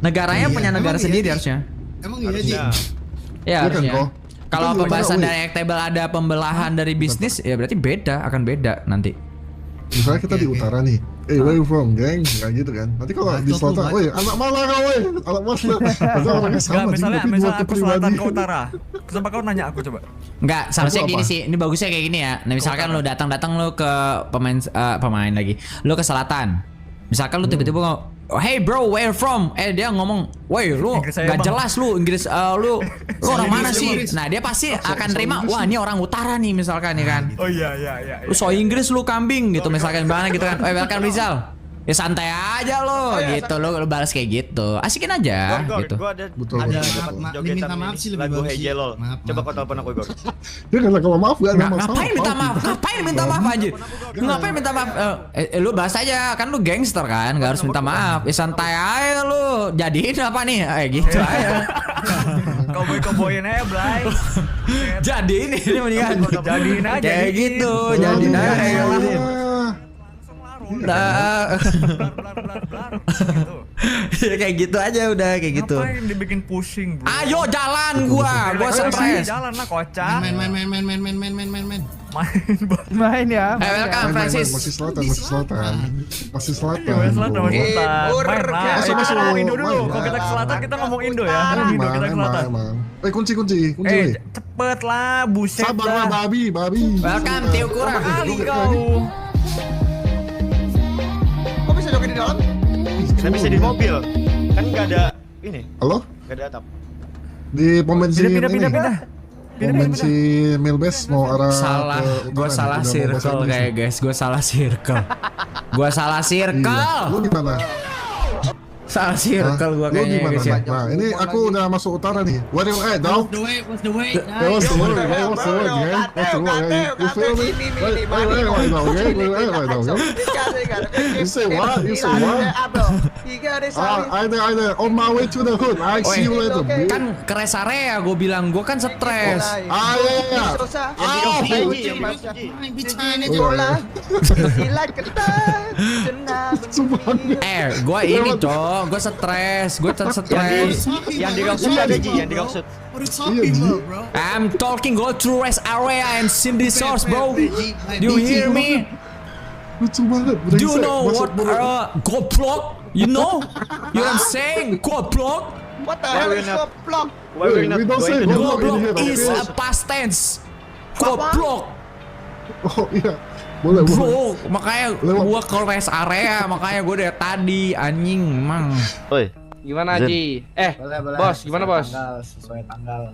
Negaranya punya negara sendiri harusnya. Emang iya Ji? Ya harusnya. Kok? Kalau Itu pembahasan gimana, dari Act-Table ada pembelahan dari bisnis, ya berarti akan beda nanti. Misalnya kita di utara nih, where you from, geng? Kayak gitu kan. Nanti kalau di selatan, woi, anak mana kau, woi? Anak mana? Masa orangnya sama, misalnya tapi dua aku selatan pribadi. ke utara. Coba kau nanya aku coba. Enggak, seharusnya Aku gini apa? sih. Ini bagusnya kayak gini ya. Nah, misalkan lu datang lu ke pemain lagi. Lu ke selatan. Misalkan lu tiba-tiba hey bro, where from? Dia ngomong, woi lu Inggris saya, gak Bang." jelas lu Inggris, lu orang mana sih? Nah dia pasti akan terima, wah ini orang utara nih misalkan ya kan. Oh iya. Lu so Inggris lu kambing gitu misalkan mana gitu kan. Welcome Rizal. Ya santai aja lo gitu, lu balas kayak gitu. Asikin aja gitu. Gua ada Betul. Ada jogetan minta ini, maaf sih lebih lagu bagus Hey sih. Jelol. Maaf, Coba maaf. kau telepon aku Gor. Dia nggak kalau maaf gak ada masalah. Ngapain minta maaf? Ngapain minta maaf anjir? Ngapain minta maaf? Lu bahas aja, kan lu gangster kan, gak harus minta maaf. Ya santai aja lu. Jadiin apa nih? Gitu aja. Cowboy-cowboyin aja, Blay. Jadiin ini mendingan. Jadiin aja. Kayak gitu, jadiin aja. Nah, kayak gitu aja udah kayak gitu. Ngapain dibikin pusing, bro? Ayo jalan gua stres. Jalan lah kocak. Main. Main ya. Welcome Francis. Masih selatan. Masih selatan. Selatan. Main lah. Masuk. Indo dulu. Kalau kita ke selatan kita ngomong Indo ya. Indo kita ke selatan. Kunci. Cepet lah, buset. Sabar lah, babi. Welcome Tio Kurang. Kali kau. Kok bisa joget di dalam? Kita bisa di mobil. Kan nggak ada ini. Halo? Nggak ada atap. Di pom bensin ini. Pindah. Pom bensin Milbes mau arah Salah, gue salah circle kayak guys, gue salah circle. Lu di mana? Salah circle gue Lu kayaknya gimana? guys ya. Nah, ini aku udah masuk utara nih. Where you at, dog? What's the way? What's the word, man? You feel me? Wait, dog, okay? You say what? I on my way to the hood. I see you later. Kan ke rest area gue bilang, gue kan stres. Iya. Gue ini cok, gue stres, Yang di Rockwood ada Ji, yang di Rockwood. I'm talking go to rest area and Cindy source bro. Do you hear me? Lucu banget. Do you know what goblok? You know? You know what I'm saying? Goblok? What the hell is goblok? Why we're not We don't say going to Goblok is a past tense. Goblok. Oh iya. Boleh. Bro, makanya gua ke rest area, makanya gua dari tadi anjing emang. Oi. Gimana Zen. Ji? Boleh. Bos, gimana bos? Sesuai tanggal.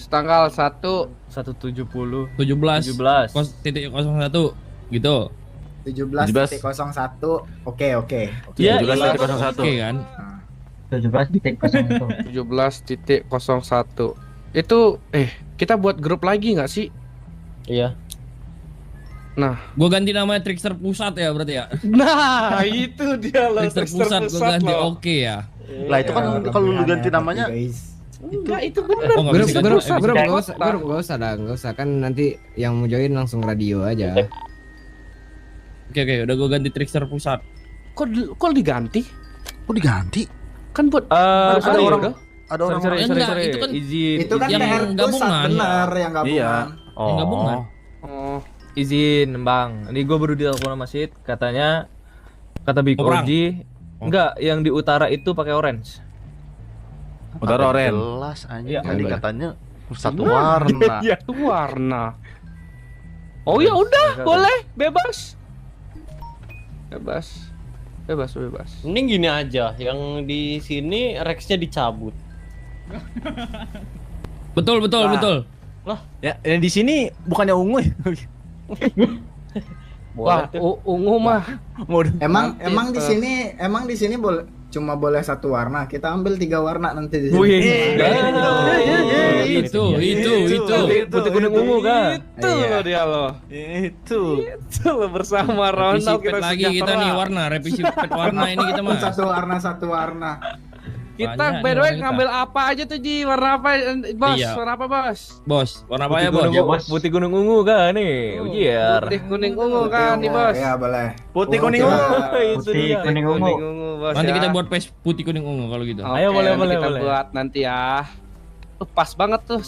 Tanggal 1 170 17. 17.01 gitu. 17.01. Oke. Iya, 17.01. Oke kan? 17.01. Itu kita buat grup lagi nggak sih? Iya. Nah, Gua ganti namanya Trickster Pusat ya berarti ya. nah itu dia loh. Trickster Pusat gua ganti loh. oke ya. Lah itu kan kalau lu ganti namanya Enggak, itu bener. Oh, nggak bisa Grup ganti. nggak usah kan nanti yang mau join langsung radio aja. Oke, udah gua ganti Trickster Pusat. Kok diganti? kok diganti? Kan buat Ada sorry, orang udah. ada orang Sorry, lain. enggak, itu kan izin. Itu kan yang PR gabungan. pusat benar yang gabungan. Iya. Yang gabungan. Oh, Izin bang, ini gue baru ditelepon sama Sid, katanya kata Big Perang. Oji, enggak, yang di utara itu pakai orange. Utara oren. Jelas anjing. Iya. Tadi katanya satu warna. Iya, itu warna. Oh ya udah, boleh, bebas. Bebas. Mending gini aja, yang di sini Rexnya dicabut. Betul. Ya, yang di sini bukannya ungu ya? Wah, ungu mah. Emang di sini boleh cuma boleh satu warna. Kita ambil 3 warna nanti di sini. Wih, itu. Putih kuning ungu kan? Itu Iya. loh dia loh. Itu. Itu loh bersama Revisi Ronald pet lagi kita nih warna, revisi pet warna ini kita mah. Satu warna. Kita Banyak by the nih way warna kita. ngambil apa aja tuh Ji? Warna apa bos? Iya. Warna apa bos? Bos, warna apa ya bos? Putih gunung ungu kan nih, ujiar. Putih kuning ungu kan nih bos. Ya boleh. Putih kuning ungu. Itu dia. Kuning ungu bos. Nanti ya. kita buat page putih kuning ungu kalau gitu. Oke, Ayo boleh. kita buat nanti ya. Pas banget tuh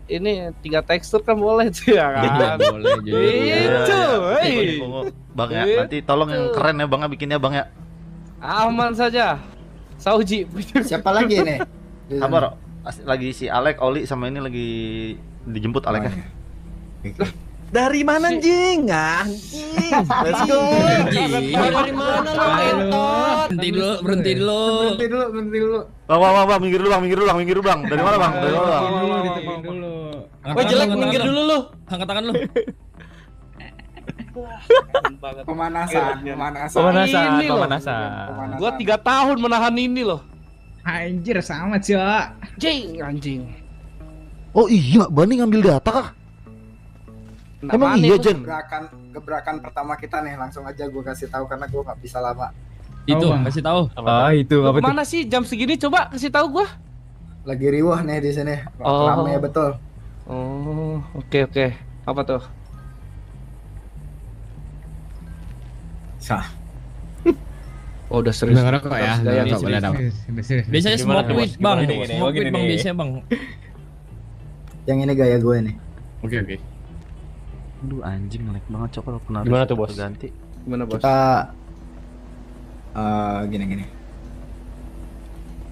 ini 3 tekstur kan boleh tuh ya kan. Boleh jadi. Itu, Putih kuning ungu. Bang ya, nanti tolong yang keren ya Bang ya bikinnya Bang ya. Aman saja. Sauji. Siapa lagi nih? Sabar, lagi si Alek, Oli sama ini lagi dijemput Alek ya. Dari mana Jing? Anjing. Let's go. Dari mana lo? Berhenti dulu. Bang, minggir dulu Bang. Dari mana Bang? Dari mana Bang? Wah jelek, minggir dulu lu. Angkat tangan lu. Pemanasan. Ini loh. Gua 3 tahun menahan ini loh. Anjir sama Cok. Anjing. Oh iya, Bani ngambil data kah? Nah, Emang mana iya itu? Jen? Gebrakan pertama kita nih, langsung aja gue kasih tahu karena gue nggak bisa lama. Itu kasih tahu. Itu Lu apa itu? Mana sih jam segini coba kasih tahu gua. Lagi riwah nih di sini. Oh. Rame betul. Oh, oke. Apa tuh? Sah. Oh, udah serius. Udah ngerokok ya. Udah ngerokok boleh dong. Biasanya smoke weed bang. Gimana? Smoke weed bang Gini. biasanya bang. Yang ini gaya gue nih. Oke. Aduh anjing ngelag banget Cok kalau kena. Gimana tuh, Bos? Ganti. Gimana bos? Kita gini.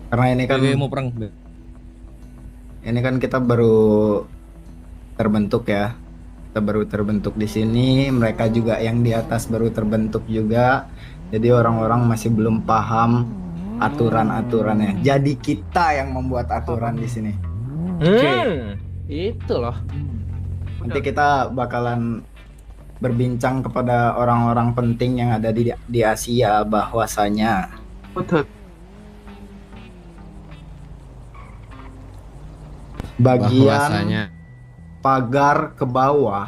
Karena ini kan mau perang. ini kan kita baru terbentuk ya. Kita baru terbentuk di sini, mereka juga yang di atas baru terbentuk juga. Jadi orang-orang masih belum paham aturan-aturannya. Jadi kita yang membuat aturan di sini. Itu loh. Nanti kita bakalan berbincang kepada orang-orang penting yang ada di Asia bahwasanya bagian Bahwasanya pagar ke bawah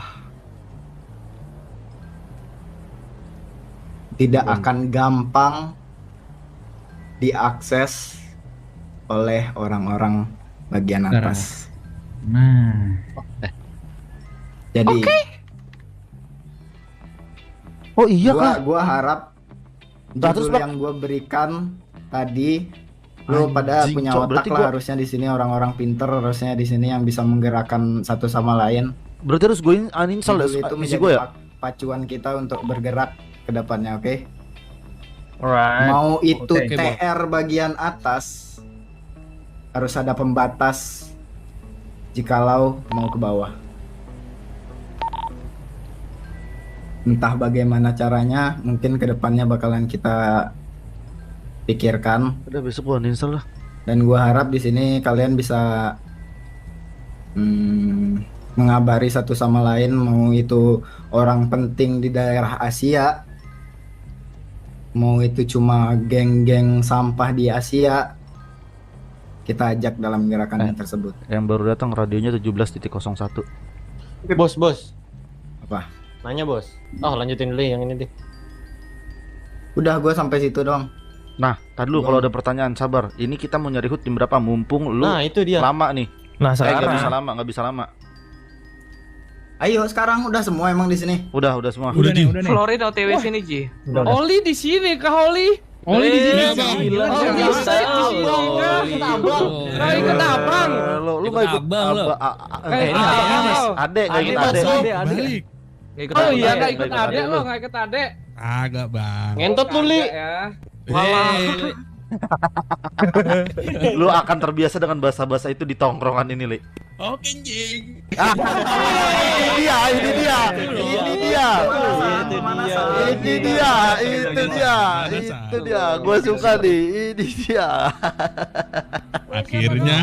tidak akan gampang diakses oleh orang-orang bagian atas. Nah. Jadi Oh iya kah? gua harap judul yang gua berikan tadi lo pada Anjing, punya Cok. otak Berarti lah, gua- harusnya di sini orang-orang pinter, harusnya di sini yang bisa menggerakkan satu sama lain. Berarti harus gue uninstall Judul itu misi menjadi gue ya? pacuan kita untuk bergerak ke depannya, oke? Alright. Mau itu Oke, TR bagian atas harus ada pembatas jikalau mau ke bawah. Entah bagaimana caranya, mungkin kedepannya bakalan kita pikirkan. Udah besok gue uninstall lah. Dan gua harap di sini kalian bisa mengabari satu sama lain, mau itu orang penting di daerah Asia, mau itu cuma geng-geng sampah di Asia, kita ajak dalam gerakan tersebut. Yang baru datang radionya 17.01. Bos. Apa? Nanya bos. Oh lanjutin dulu yang ini deh. Udah, gua sampai situ dong. Nah, tadi dulu kalau ada pertanyaan sabar. Ini kita mau nyari HUT tim berapa? Mumpung lu Nah itu dia. lama nih. Nah Nggak sekarang bisa lama, nggak bisa lama. Ayo sekarang udah semua emang di sini. Udah semua. Udah nih. Florida OTW sini Ji. Udah. Oli di sini kah Oli? Oli di sini. Gila, Oh, gila. bisa Kau ikut abang. Lu nggak ikut abang lo. ini abangnya Mas. Adek nggak ikut adek. Balik. Nggak ikut Oh apa. iya Adek, nggak ikut nggak ikut adek adek lo, lu. nggak ikut adek. Agak bang. Ngentot lu Li. Ya. Lu akan terbiasa dengan bahasa-bahasa itu di tongkrongan ini, Li. Oke anjing. Ini dia. Gue suka nih. Ini dia. Akhirnya.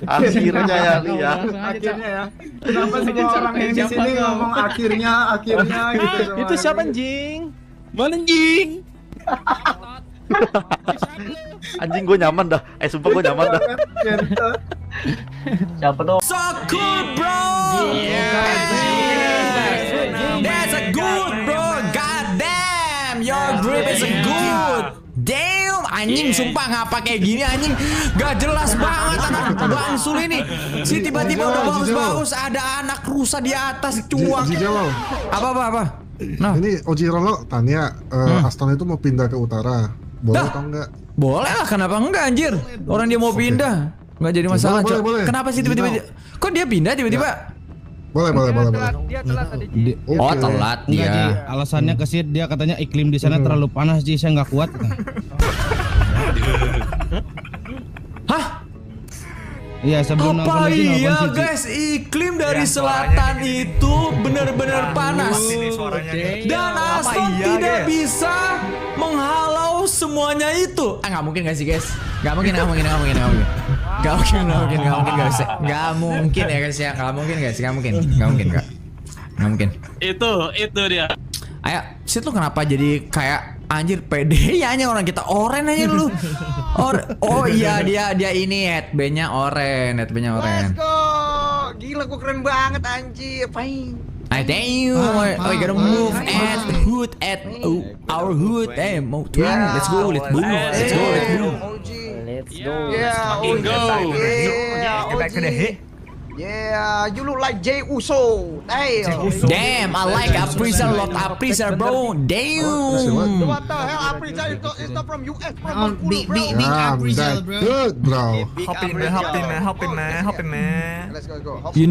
Akhirnya ya, Li ya. Akhirnya ya. Kenapa semua orang yang di sini ngomong akhirnya gitu semua. Itu siapa anjing? Mana anjing? Anjing gue nyaman dah. Sumpah gue nyaman dah. Siapa tuh? So good bro. That's a good bro. God damn, your grip is a good. Damn, anjing sumpah ngapa kayak gini anjing. Gak jelas banget anak bangsul ini. Si tiba-tiba udah bagus-bagus ada anak rusa di atas cuak. Jijalo. Apa? Nah, Ini Oji Rolo tanya, Aston itu mau pindah ke utara, boleh Dah. atau enggak? boleh lah, kenapa enggak anjir? Orang dia mau pindah. Nggak jadi masalah, Boleh, Cok. boleh. Kenapa sih tiba-tiba? Kok dia pindah tiba-tiba? Boleh. Dia telat tadi Ji. Oh, telat Enggak Ji, dia. alasannya ke Sid, dia katanya iklim di sana terlalu panas Ji, saya nggak kuat. Hah? Iya sebelum nonton Apa aja iya nelfon si Ji. guys, iklim dari selatan itu benar-benar panas. Dan Aston tidak bisa menghalau semuanya itu. Nggak mungkin nggak sih guys? Nggak mungkin guys ya, nggak mungkin. Itu dia. Ayo, Sid lu kenapa jadi kayak anjir pede ya orang kita oren aja lu. Oh iya dia ini headbandnya oren. Let's go. Gila gua keren banget anjir. Apain? I thank you. We gotta move at our hood. Move to let's go. Let's go. Let's go. Yeah, Get back to the hit. Yeah, you look like Jay Uso. Damn. Damn, I like Aprisa, lot Aprisa, bro. Damn. What the hell? Aprisa is not from US, bro. Big Aprisa, bro. Good, bro. Hop in, man. Let's go. You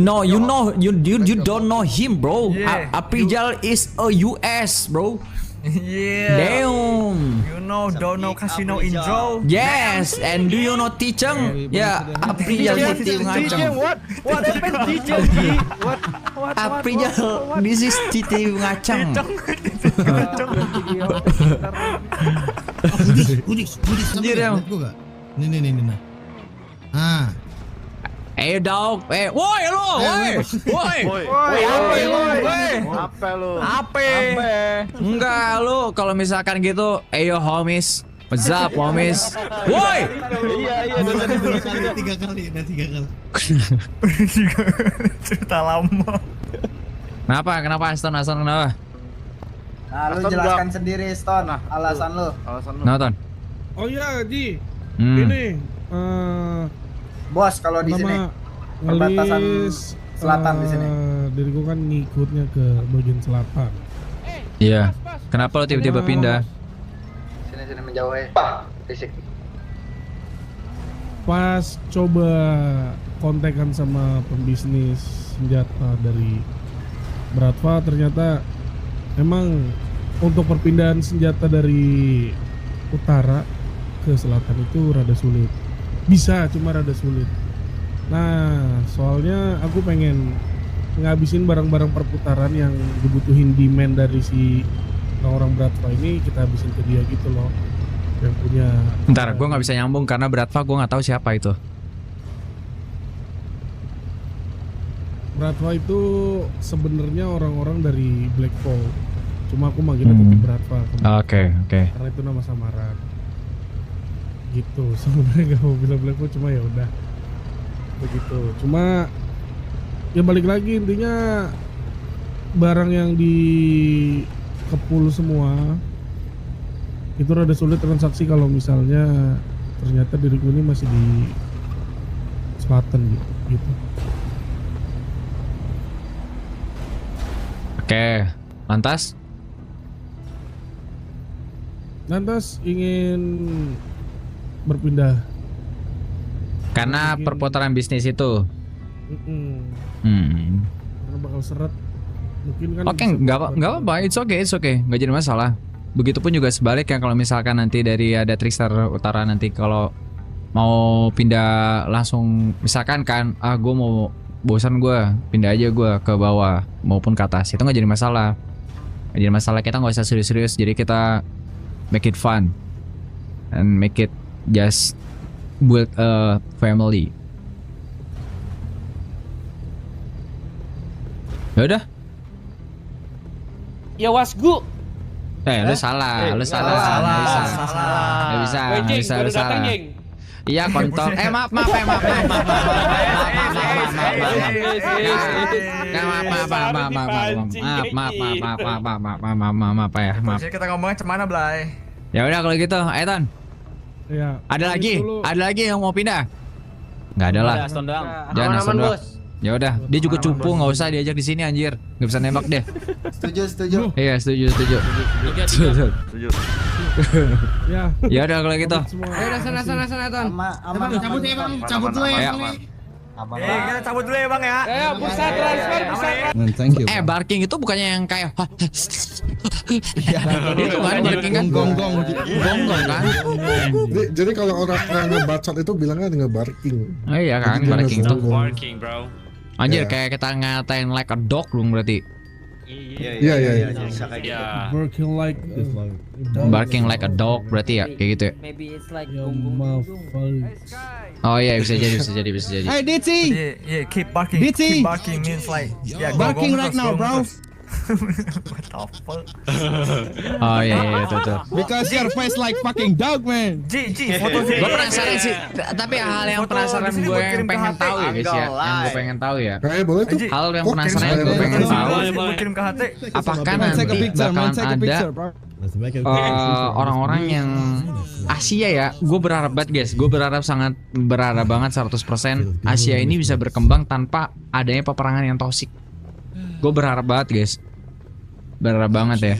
don't know him, bro. Yeah. Aprisa is a US, bro. Yeah. Damn. You don't know Casino Intro? Yes, and do you know Ticeng? Yeah, Aprisa Citi Ngaceng. What happened, DJ? What? Aprisa, this is Citi Ngaceng. Budis, Anjir, ya. Nih. Ah. Dog, woi lu, woi. Apa lu? Enggak lu, kalau misalkan gitu, yo homies, what's up homies, woi. Iya, tiga kali. Cerita lama. Kenapa Aston kenapa? Nah, lu jelaskan sendiri Stone, alasan lu. Nonton. Oh iya, Ji. Hmm. Ini Bos, kalau di sini perbatasan selatan di sini. Diriku kan ngikutnya ke bagian selatan. Iya. Kenapa lo tiba-tiba pindah? Sini menjauh ya. Fisik. Pas coba kontekan sama pembisnis senjata dari Bratva, ternyata emang untuk perpindahan senjata dari utara ke selatan itu rada sulit. Bisa, cuma rada sulit. Nah, soalnya aku pengen ngabisin barang-barang perputaran yang dibutuhin demand dari si orang Bratva ini, kita habisin ke dia gitu loh. Yang punya. Bentar, gue nggak bisa nyambung karena Bratva gue nggak tahu siapa itu. Bratva itu sebenarnya orang-orang dari Blackpool. Cuma aku manggilnya tetap Bratva. Oke. Karena itu nama samaran. Gitu, sebenarnya gak mau bilang Blackpool, cuma ya udah begitu. Cuma ya balik lagi, intinya barang yang di kepul semua itu rada sulit transaksi kalau misalnya ternyata diriku ini masih di selatan gitu. Oke, lantas ingin berpindah karena perputaran bisnis itu. Karena bakal seret mungkin kan. Oke, nggak apa-apa, it's okay, nggak jadi masalah. Begitupun juga sebaliknya kalau misalkan nanti dari ada Trickster Utara nanti kalau mau pindah langsung, misalkan kan, gue mau bosan, gue pindah aja gue ke bawah maupun ke atas, itu nggak jadi masalah. Kita nggak usah serius-serius, jadi kita make it fun and make it just build a family. Ya udah. Ya wasgu. Lu salah. Nggak bisa. Iya kontol. Maaf. Maaf ya. Jadi kita ngomongnya cemana, Blay? Ya udah kalau gitu, Eton. Ya. Ada lagi yang mau pindah? Nggak ada lah. Jangan Aston doang. Ya udah, dia juga cupu, nggak usah diajak di sini anjir, nggak bisa nembak deh. Setuju. Iya setuju. Ya udah kalau gitu. Udah sana Ton. Cabut dulu ya. Kita cabut dulu ya Bang ya. Ya, pusat transfer. Thank you. Barking itu bukannya yang kayak itu kan barking kan gonggong kan. Jadi kalau orang ngebacot itu bilangnya nge-barking. Oh iya kan, barking itu. Barking, bro. Anjir, kayak kita ngatain like a dog dong berarti. Iya. Barking like a dog berarti ya, kayak gitu ya. Maybe it's like Oh iya, bisa jadi. Hey Ditzy. Yeah, keep barking. Ditzy. Keep barking means like Barking right now, bro. What the fuck? Oh iya tuh. Because your face like fucking dog, man. Ji, foto Gue penasaran sih, tapi hal yang penasaran gue yang pengen tahu ya guys ya, yang gue pengen tahu ya. Boleh tuh. Hal yang penasaran yang gue pengen tahu. Kirim ke HT. Apakah nanti bakalan ada orang-orang yang Asia ya? Gue berharap banget guys, gue sangat berharap banget 100% Asia ini bisa berkembang tanpa adanya peperangan yang toksik. Gue berharap banget guys, berharap banget ya.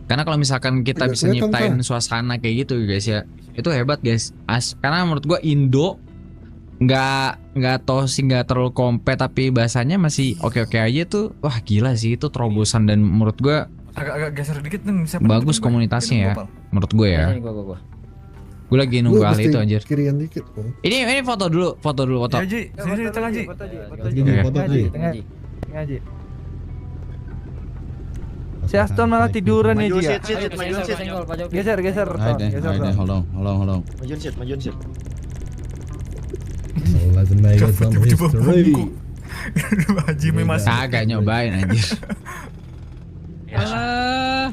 Karena kalau misalkan kita bisa nyiptain suasana kayak gitu guys ya, itu hebat guys. Karena menurut gue Indo nggak toksik, nggak terlalu kompet, tapi bahasanya masih oke aja tuh. Wah gila sih, itu terobosan dan menurut gue agak geser dikit nih. Bagus komunitasnya ya, menurut gue ya. Gue lagi nunggu hal itu anjir. Kirian dikit. Ini foto dulu. Ya Ji, sini tengah Ji. Tengah Ji. Si Aston malah tiduran ya Ji. Geser. Hold on. Majuin sit. Let's make some history. Haji masih. Agak nyobain anjir. Alah.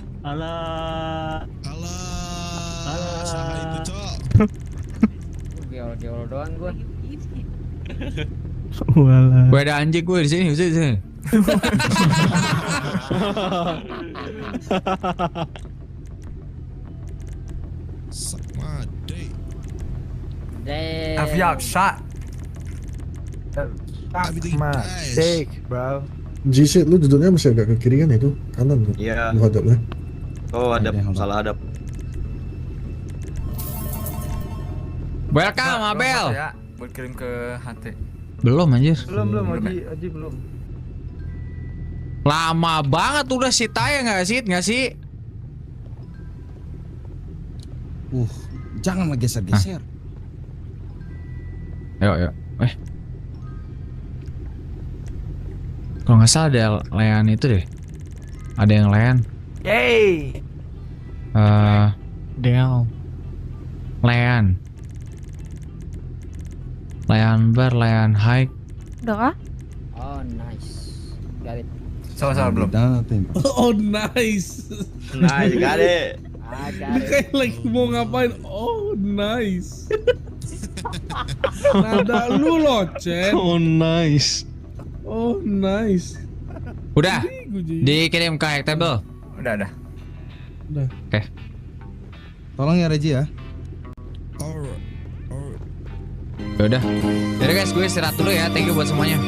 Geol doang gua. Gue ada anjing gue di sini. Suck my dick. Aviak shot. Take, bro. G-Shit lu duduknya masih agak ke kiri kan itu? Kanan tuh. Iya. Lu hadapnya. Oh, salah hadap. Welcome Abel. Ya, buat kirim ke HT. Belum anjir. Belum Haji belum. Lama banget udah si Taya nggak sih? Jangan geser-geser. Yuk. Kalau nggak salah ada layan itu deh. Ada yang layan. Yay. Layan bar, layan hike. Udah kah? Oh, nice. Got it. Sama belum. Oh nice. Nice, got it. Ini kayak lagi mau ngapain? Oh nice. Nada lu loh, Cen. Oh nice. Udah. Dikirim ke hack table. Udah. Oke. Tolong ya Reji ya. Udah. Jadi guys, gue istirahat dulu ya. Thank you buat semuanya.